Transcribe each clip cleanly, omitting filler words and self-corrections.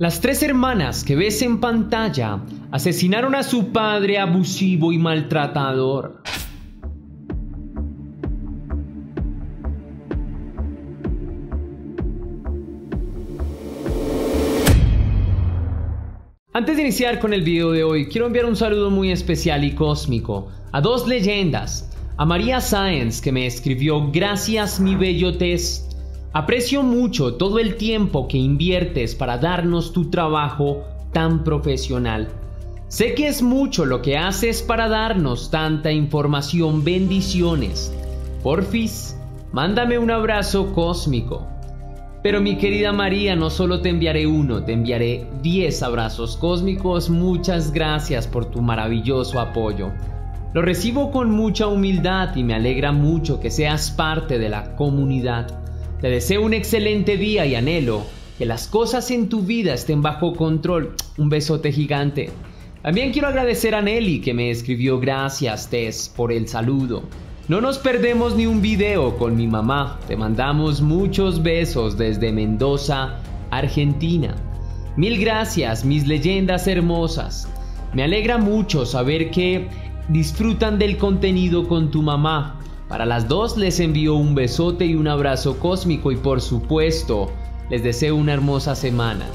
Las tres hermanas que ves en pantalla asesinaron a su padre abusivo y maltratador. Antes de iniciar con el video de hoy, quiero enviar un saludo muy especial y cósmico a dos leyendas. A María Sáenz, que me escribió: gracias mi bello Tess. Aprecio mucho todo el tiempo que inviertes para darnos tu trabajo tan profesional. Sé que es mucho lo que haces para darnos tanta información. Bendiciones. Porfis, mándame un abrazo cósmico. Pero mi querida María, no solo te enviaré uno, te enviaré 10 abrazos cósmicos. Muchas gracias por tu maravilloso apoyo. Lo recibo con mucha humildad y me alegra mucho que seas parte de la comunidad. Te deseo un excelente día y anhelo que las cosas en tu vida estén bajo control. Un besote gigante. También quiero agradecer a Nelly, que me escribió: gracias Tess por el saludo. No nos perdemos ni un video con mi mamá. Te mandamos muchos besos desde Mendoza, Argentina. Mil gracias, mis leyendas hermosas. Me alegra mucho saber que disfrutan del contenido con tu mamá. Para las dos les envío un besote y un abrazo cósmico y por supuesto les deseo una hermosa semana.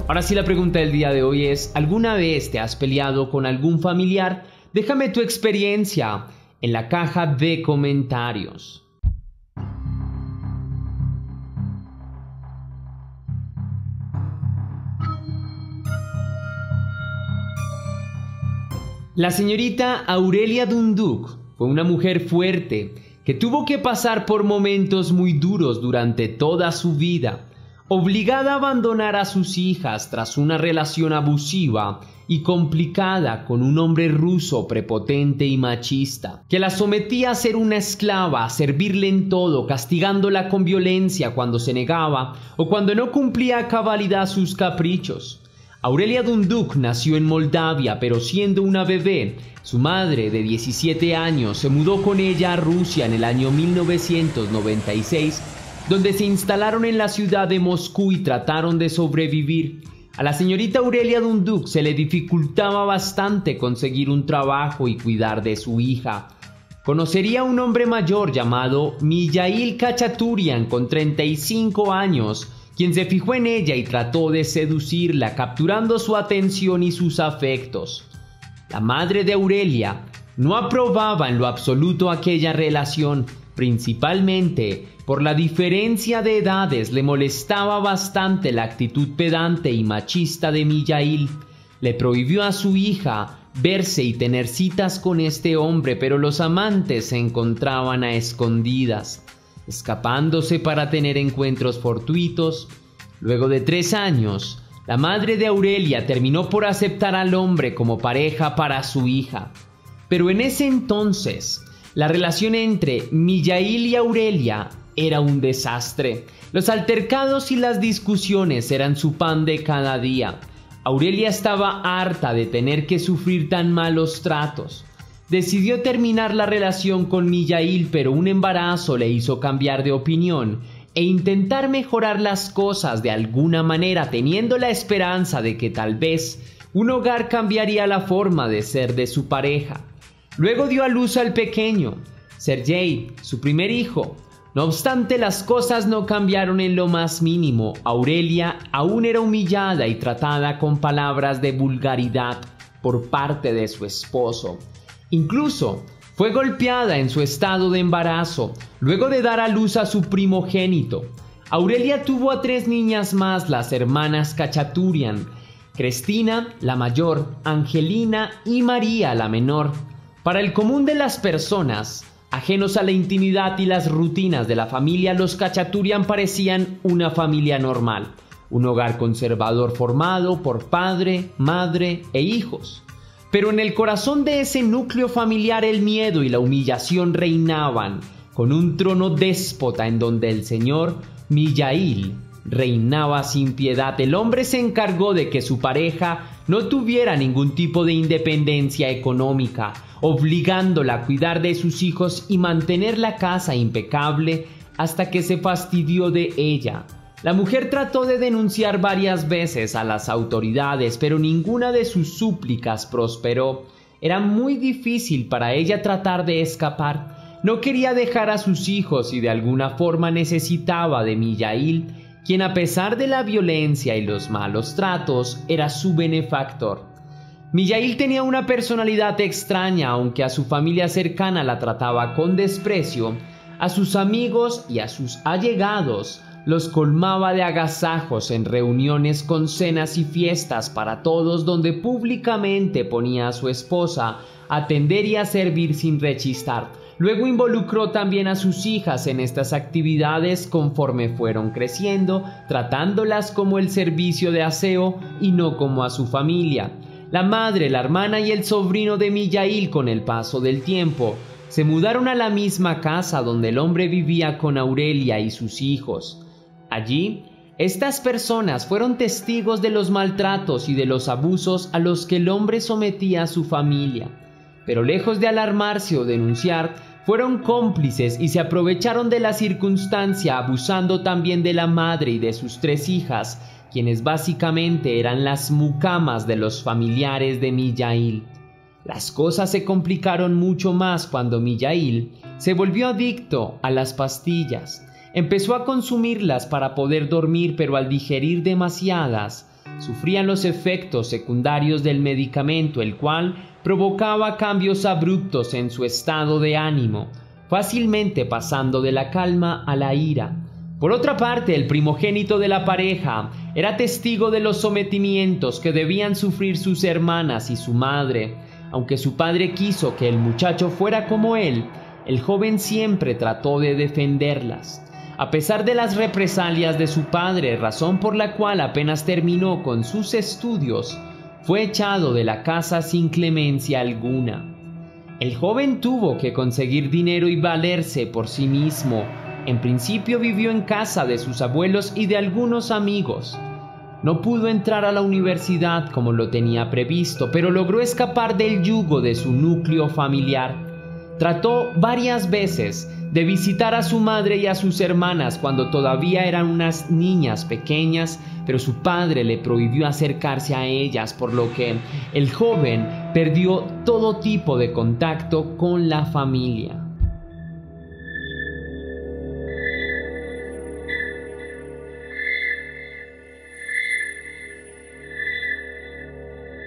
Ahora sí, la pregunta del día de hoy es: ¿alguna vez te has peleado con algún familiar? Déjame tu experiencia en la caja de comentarios. La señorita Aurelia Dunduc fue una mujer fuerte que tuvo que pasar por momentos muy duros durante toda su vida, obligada a abandonar a sus hijas tras una relación abusiva y complicada con un hombre ruso prepotente y machista, que la sometía a ser una esclava, a servirle en todo, castigándola con violencia cuando se negaba o cuando no cumplía a cabalidad sus caprichos. Aurelia Dunduc nació en Moldavia, pero siendo una bebé, su madre de 17 años se mudó con ella a Rusia en el año 1996, donde se instalaron en la ciudad de Moscú y trataron de sobrevivir. A la señorita Aurelia Dunduc se le dificultaba bastante conseguir un trabajo y cuidar de su hija. Conocería a un hombre mayor llamado Mijail Khachaturian, con 35 años, quien se fijó en ella y trató de seducirla, capturando su atención y sus afectos. La madre de Aurelia no aprobaba en lo absoluto aquella relación, principalmente por la diferencia de edades. Le molestaba bastante la actitud pedante y machista de Mijail. Le prohibió a su hija verse y tener citas con este hombre, pero los amantes se encontraban a escondidas, escapándose para tener encuentros fortuitos. Luego de 3 años, la madre de Aurelia terminó por aceptar al hombre como pareja para su hija. Pero en ese entonces, la relación entre Mijail y Aurelia era un desastre. Los altercados y las discusiones eran su pan de cada día. Aurelia estaba harta de tener que sufrir tan malos tratos. Decidió terminar la relación con Mijail, pero un embarazo le hizo cambiar de opinión e intentar mejorar las cosas de alguna manera, teniendo la esperanza de que tal vez un hogar cambiaría la forma de ser de su pareja. Luego dio a luz al pequeño, Sergei, su primer hijo. No obstante, las cosas no cambiaron en lo más mínimo. Aurelia aún era humillada y tratada con palabras de vulgaridad por parte de su esposo. Incluso fue golpeada en su estado de embarazo, luego de dar a luz a su primogénito. Aurelia tuvo a 3 niñas más, las hermanas Khachaturian: Cristina, la mayor, Angelina y María, la menor. Para el común de las personas, ajenos a la intimidad y las rutinas de la familia, los Khachaturian parecían una familia normal, un hogar conservador formado por padre, madre e hijos. Pero en el corazón de ese núcleo familiar el miedo y la humillación reinaban, con un trono déspota en donde el señor Mijail reinaba sin piedad. El hombre se encargó de que su pareja no tuviera ningún tipo de independencia económica, obligándola a cuidar de sus hijos y mantener la casa impecable hasta que se fastidió de ella. La mujer trató de denunciar varias veces a las autoridades, pero ninguna de sus súplicas prosperó. Era muy difícil para ella tratar de escapar. No quería dejar a sus hijos y de alguna forma necesitaba de Mijaíl, quien a pesar de la violencia y los malos tratos, era su benefactor. Mijaíl tenía una personalidad extraña, aunque a su familia cercana la trataba con desprecio. A sus amigos y a sus allegados los colmaba de agasajos en reuniones con cenas y fiestas para todos, donde públicamente ponía a su esposa a atender y a servir sin rechistar. Luego involucró también a sus hijas en estas actividades conforme fueron creciendo, tratándolas como el servicio de aseo y no como a su familia. La madre, la hermana y el sobrino de Mijaíl, con el paso del tiempo, se mudaron a la misma casa donde el hombre vivía con Aurelia y sus hijos. Allí, estas personas fueron testigos de los maltratos y de los abusos a los que el hombre sometía a su familia. Pero lejos de alarmarse o denunciar, fueron cómplices y se aprovecharon de la circunstancia, abusando también de la madre y de sus 3 hijas, quienes básicamente eran las mucamas de los familiares de Mijaíl. Las cosas se complicaron mucho más cuando Mijaíl se volvió adicto a las pastillas. Empezó a consumirlas para poder dormir, pero al digerir demasiadas, sufrían los efectos secundarios del medicamento, el cual provocaba cambios abruptos en su estado de ánimo, fácilmente pasando de la calma a la ira. Por otra parte, el primogénito de la pareja era testigo de los sometimientos que debían sufrir sus hermanas y su madre. Aunque su padre quiso que el muchacho fuera como él, el joven siempre trató de defenderlas. A pesar de las represalias de su padre, razón por la cual apenas terminó con sus estudios, fue echado de la casa sin clemencia alguna. El joven tuvo que conseguir dinero y valerse por sí mismo. En principio vivió en casa de sus abuelos y de algunos amigos. No pudo entrar a la universidad como lo tenía previsto, pero logró escapar del yugo de su núcleo familiar. Trató varias veces de visitar a su madre y a sus hermanas cuando todavía eran unas niñas pequeñas, pero su padre le prohibió acercarse a ellas, por lo que el joven perdió todo tipo de contacto con la familia.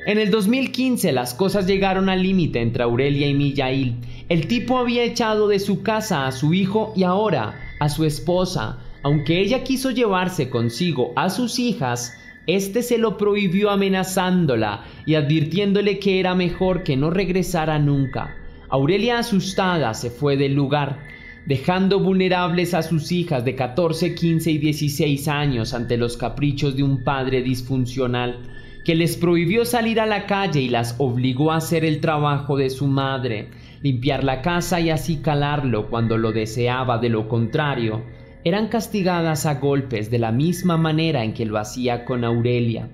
En el 2015 las cosas llegaron al límite entre Aurelia y Mijaíl. El tipo había echado de su casa a su hijo y ahora a su esposa. Aunque ella quiso llevarse consigo a sus hijas, este se lo prohibió amenazándola y advirtiéndole que era mejor que no regresara nunca. Aurelia, asustada, se fue del lugar, dejando vulnerables a sus hijas de 14, 15 y 16 años ante los caprichos de un padre disfuncional, que les prohibió salir a la calle y las obligó a hacer el trabajo de su madre, limpiar la casa y acicalarlo cuando lo deseaba. De lo contrario, eran castigadas a golpes de la misma manera en que lo hacía con Aurelia.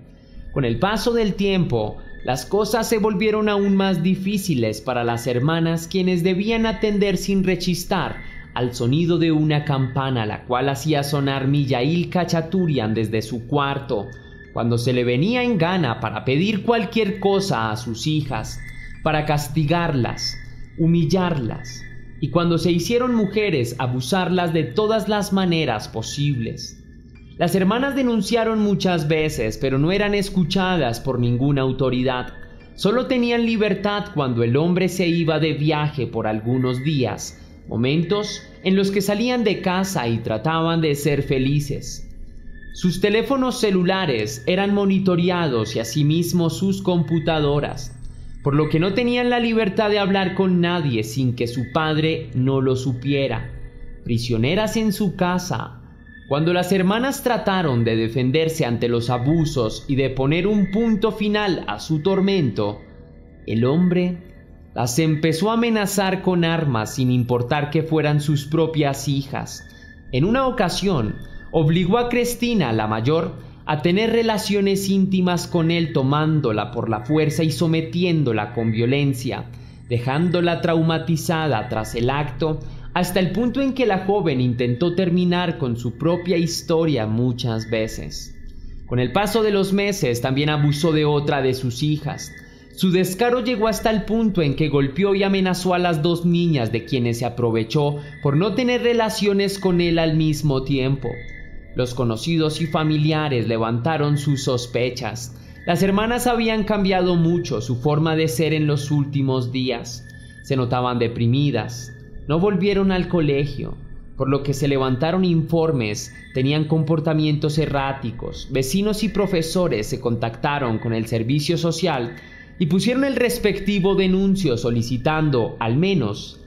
Con el paso del tiempo, las cosas se volvieron aún más difíciles para las hermanas, quienes debían atender sin rechistar al sonido de una campana, la cual hacía sonar Mijaíl Khachaturian desde su cuarto, cuando se le venía en gana para pedir cualquier cosa a sus hijas, para castigarlas, humillarlas, y cuando se hicieron mujeres, abusarlas de todas las maneras posibles. Las hermanas denunciaron muchas veces, pero no eran escuchadas por ninguna autoridad. Solo tenían libertad cuando el hombre se iba de viaje por algunos días, momentos en los que salían de casa y trataban de ser felices. Sus teléfonos celulares eran monitoreados y asimismo sus computadoras, por lo que no tenían la libertad de hablar con nadie sin que su padre no lo supiera. Prisioneras en su casa. Cuando las hermanas trataron de defenderse ante los abusos y de poner un punto final a su tormento, el hombre las empezó a amenazar con armas sin importar que fueran sus propias hijas. En una ocasión, obligó a Cristina, la mayor, a tener relaciones íntimas con él, tomándola por la fuerza y sometiéndola con violencia, dejándola traumatizada tras el acto, hasta el punto en que la joven intentó terminar con su propia historia muchas veces. Con el paso de los meses también abusó de otra de sus hijas. Su descaro llegó hasta el punto en que golpeó y amenazó a las 2 niñas de quienes se aprovechó por no tener relaciones con él al mismo tiempo. Los conocidos y familiares levantaron sus sospechas. Las hermanas habían cambiado mucho su forma de ser en los últimos días. Se notaban deprimidas. No volvieron al colegio, por lo que se levantaron informes, tenían comportamientos erráticos. Vecinos y profesores se contactaron con el servicio social y pusieron el respectivo denuncio solicitando al menos,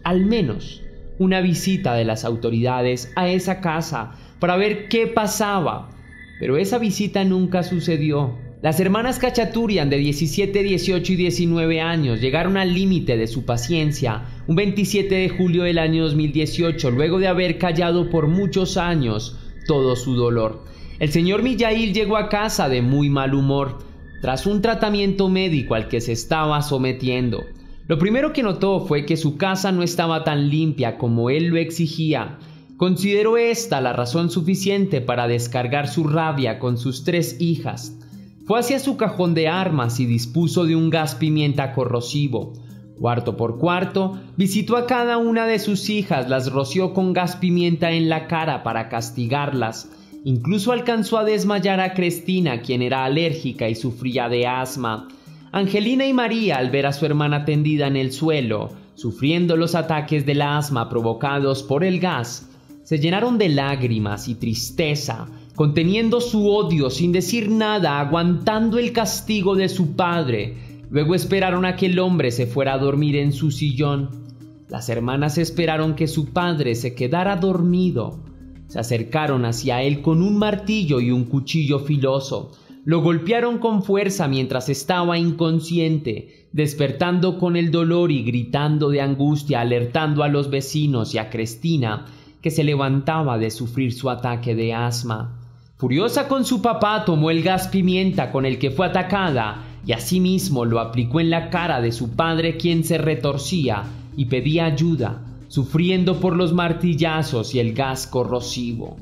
una visita de las autoridades a esa casa para ver qué pasaba. Pero esa visita nunca sucedió. Las hermanas Khachaturian de 17, 18 y 19 años llegaron al límite de su paciencia un 27 de julio del año 2018, luego de haber callado por muchos años todo su dolor. El señor Mijaíl llegó a casa de muy mal humor, tras un tratamiento médico al que se estaba sometiendo. Lo primero que notó fue que su casa no estaba tan limpia como él lo exigía. Consideró esta la razón suficiente para descargar su rabia con sus 3 hijas. Fue hacia su cajón de armas y dispuso de un gas pimienta corrosivo. Cuarto por cuarto, visitó a cada una de sus hijas, las roció con gas pimienta en la cara para castigarlas. Incluso alcanzó a desmayar a Cristina, quien era alérgica y sufría de asma. Angelina y María, al ver a su hermana tendida en el suelo, sufriendo los ataques del asma provocados por el gas, se llenaron de lágrimas y tristeza, conteniendo su odio sin decir nada, aguantando el castigo de su padre. Luego esperaron a que el hombre se fuera a dormir en su sillón. Las hermanas esperaron que su padre se quedara dormido. Se acercaron hacia él con un martillo y un cuchillo filoso. Lo golpearon con fuerza mientras estaba inconsciente, despertando con el dolor y gritando de angustia, alertando a los vecinos y a Cristina, que se levantaba de sufrir su ataque de asma. Furiosa con su papá, tomó el gas pimienta con el que fue atacada y asimismo lo aplicó en la cara de su padre, quien se retorcía y pedía ayuda, sufriendo por los martillazos y el gas corrosivo.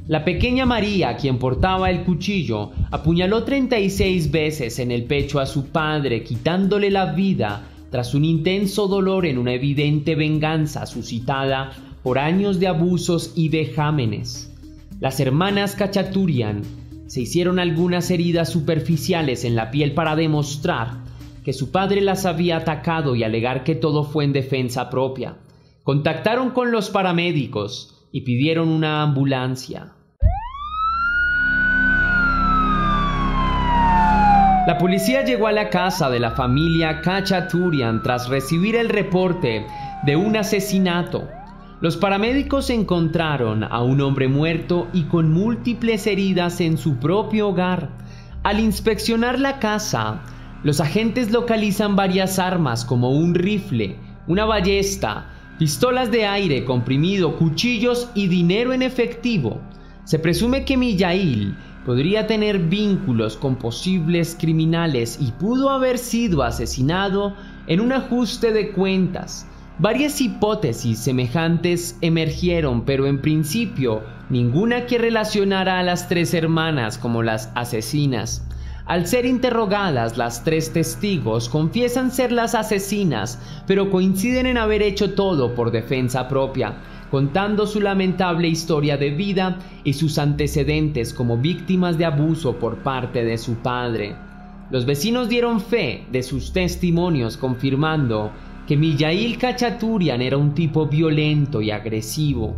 La pequeña María, quien portaba el cuchillo, apuñaló 36 veces en el pecho a su padre, quitándole la vida tras un intenso dolor en una evidente venganza suscitada por años de abusos y vejámenes. Las hermanas Khachaturian se hicieron algunas heridas superficiales en la piel para demostrar que su padre las había atacado y alegar que todo fue en defensa propia. Contactaron con los paramédicos y pidieron una ambulancia. La policía llegó a la casa de la familia Khachaturian tras recibir el reporte de un asesinato. Los paramédicos encontraron a un hombre muerto y con múltiples heridas en su propio hogar. Al inspeccionar la casa, los agentes localizan varias armas como un rifle, una ballesta, pistolas de aire comprimido, cuchillos y dinero en efectivo. Se presume que Mijaíl podría tener vínculos con posibles criminales y pudo haber sido asesinado en un ajuste de cuentas. Varias hipótesis semejantes emergieron, pero en principio ninguna que relacionara a las 3 hermanas como las asesinas. Al ser interrogadas, las 3 testigos confiesan ser las asesinas, pero coinciden en haber hecho todo por defensa propia, contando su lamentable historia de vida y sus antecedentes como víctimas de abuso por parte de su padre. Los vecinos dieron fe de sus testimonios, confirmando que Mijaíl Khachaturian era un tipo violento y agresivo.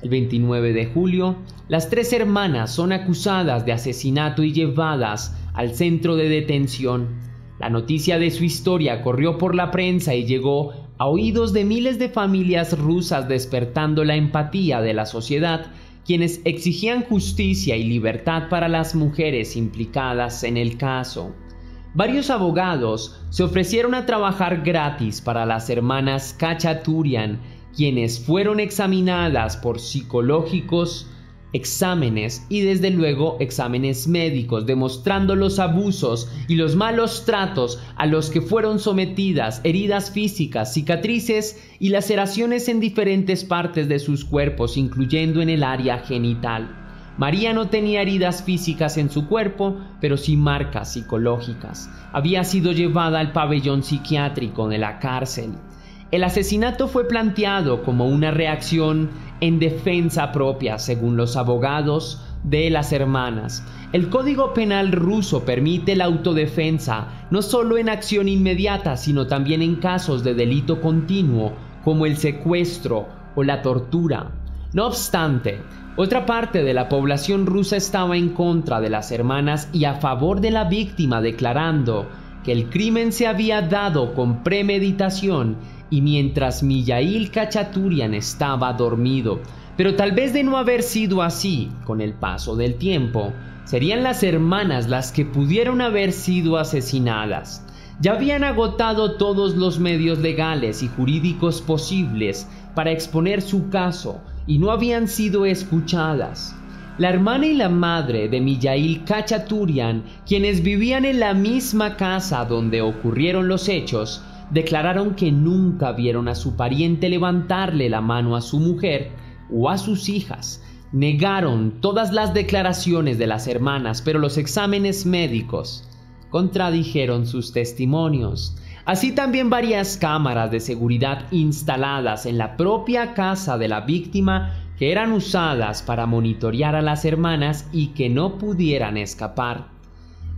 El 29 de julio, las 3 hermanas son acusadas de asesinato y llevadas al centro de detención. La noticia de su historia corrió por la prensa y llegó a oídos de miles de familias rusas, despertando la empatía de la sociedad, quienes exigían justicia y libertad para las mujeres implicadas en el caso. Varios abogados se ofrecieron a trabajar gratis para las hermanas Khachaturian, quienes fueron examinadas por psicológicos exámenes y desde luego exámenes médicos demostrando los abusos y los malos tratos a los que fueron sometidas, heridas físicas, cicatrices y laceraciones en diferentes partes de sus cuerpos, incluyendo en el área genital. María no tenía heridas físicas en su cuerpo, pero sí marcas psicológicas. Había sido llevada al pabellón psiquiátrico de la cárcel. El asesinato fue planteado como una reacción en defensa propia, según los abogados de las hermanas. El Código Penal ruso permite la autodefensa no solo en acción inmediata, sino también en casos de delito continuo, como el secuestro o la tortura. No obstante, otra parte de la población rusa estaba en contra de las hermanas y a favor de la víctima, declarando que el crimen se había dado con premeditación y mientras Mijaíl Khachaturian estaba dormido. Pero tal vez de no haber sido así, con el paso del tiempo, serían las hermanas las que pudieron haber sido asesinadas. Ya habían agotado todos los medios legales y jurídicos posibles para exponer su caso y no habían sido escuchadas. La hermana y la madre de Mijaíl Khachaturian, quienes vivían en la misma casa donde ocurrieron los hechos, declararon que nunca vieron a su pariente levantarle la mano a su mujer o a sus hijas. Negaron todas las declaraciones de las hermanas, pero los exámenes médicos contradijeron sus testimonios. Así también varias cámaras de seguridad instaladas en la propia casa de la víctima que eran usadas para monitorear a las hermanas y que no pudieran escapar.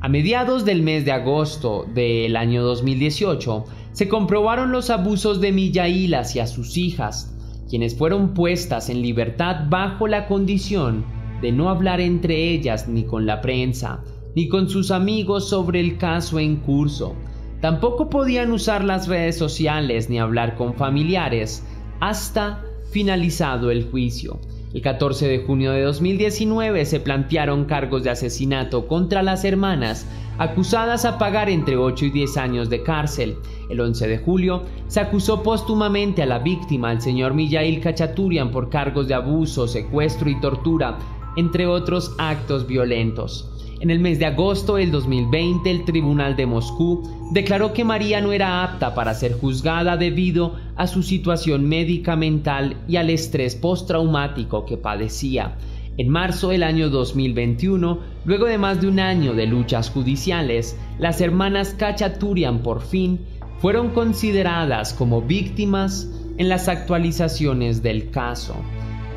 A mediados del mes de agosto del año 2018, se comprobaron los abusos de Mijaíl hacia sus hijas, quienes fueron puestas en libertad bajo la condición de no hablar entre ellas ni con la prensa, ni con sus amigos sobre el caso en curso. Tampoco podían usar las redes sociales ni hablar con familiares hasta finalizado el juicio. El 14 de junio de 2019 se plantearon cargos de asesinato contra las hermanas, acusadas a pagar entre 8 y 10 años de cárcel. El 11 de julio se acusó póstumamente a la víctima, el señor Mijaíl Khachaturian, por cargos de abuso, secuestro y tortura, entre otros actos violentos. En el mes de agosto del 2020, el Tribunal de Moscú declaró que María no era apta para ser juzgada debido a su situación médica mental y al estrés postraumático que padecía. En marzo del año 2021, luego de más de un año de luchas judiciales, las hermanas Khachaturian por fin fueron consideradas como víctimas en las actualizaciones del caso.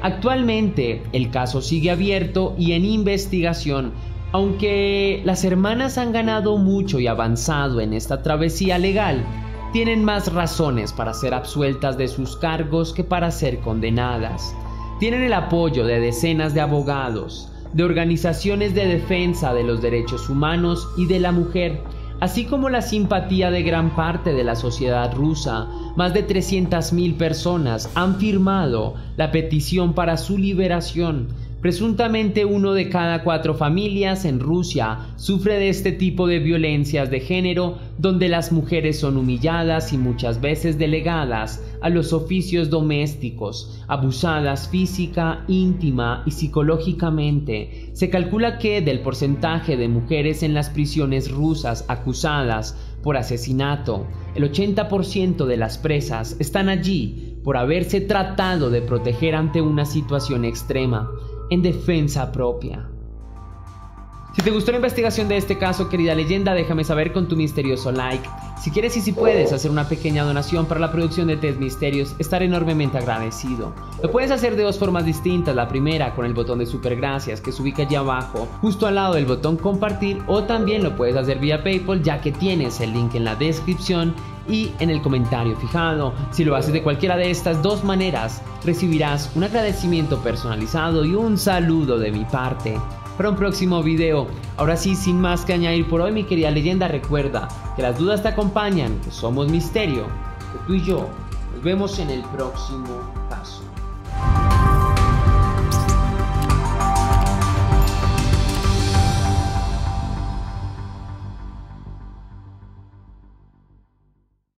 Actualmente, el caso sigue abierto y en investigación. Aunque las hermanas han ganado mucho y avanzado en esta travesía legal, tienen más razones para ser absueltas de sus cargos que para ser condenadas. Tienen el apoyo de decenas de abogados, de organizaciones de defensa de los derechos humanos y de la mujer, así como la simpatía de gran parte de la sociedad rusa. Más de 300.000 personas han firmado la petición para su liberación. Presuntamente 1 de cada 4 familias en Rusia sufre de este tipo de violencias de género, donde las mujeres son humilladas y muchas veces delegadas a los oficios domésticos, abusadas física, íntima y psicológicamente. Se calcula que del porcentaje de mujeres en las prisiones rusas acusadas por asesinato, el 80% de las presas están allí por haberse tratado de proteger ante una situación extrema, en defensa propia. Si te gustó la investigación de este caso, querida leyenda, déjame saber con tu misterioso like. Si quieres y si puedes hacer una pequeña donación para la producción de Test Misterios, estaré enormemente agradecido. Lo puedes hacer de 2 formas distintas. La primera con el botón de super gracias que se ubica allí abajo, justo al lado del botón compartir, o también lo puedes hacer vía PayPal, ya que tienes el link en la descripción y en el comentario fijado. Si lo haces de cualquiera de estas 2 maneras, recibirás un agradecimiento personalizado y un saludo de mi parte para un próximo video. Ahora sí, sin más que añadir por hoy, mi querida leyenda, recuerda que las dudas te acompañan, que somos misterio, que tú y yo nos vemos en el próximo caso.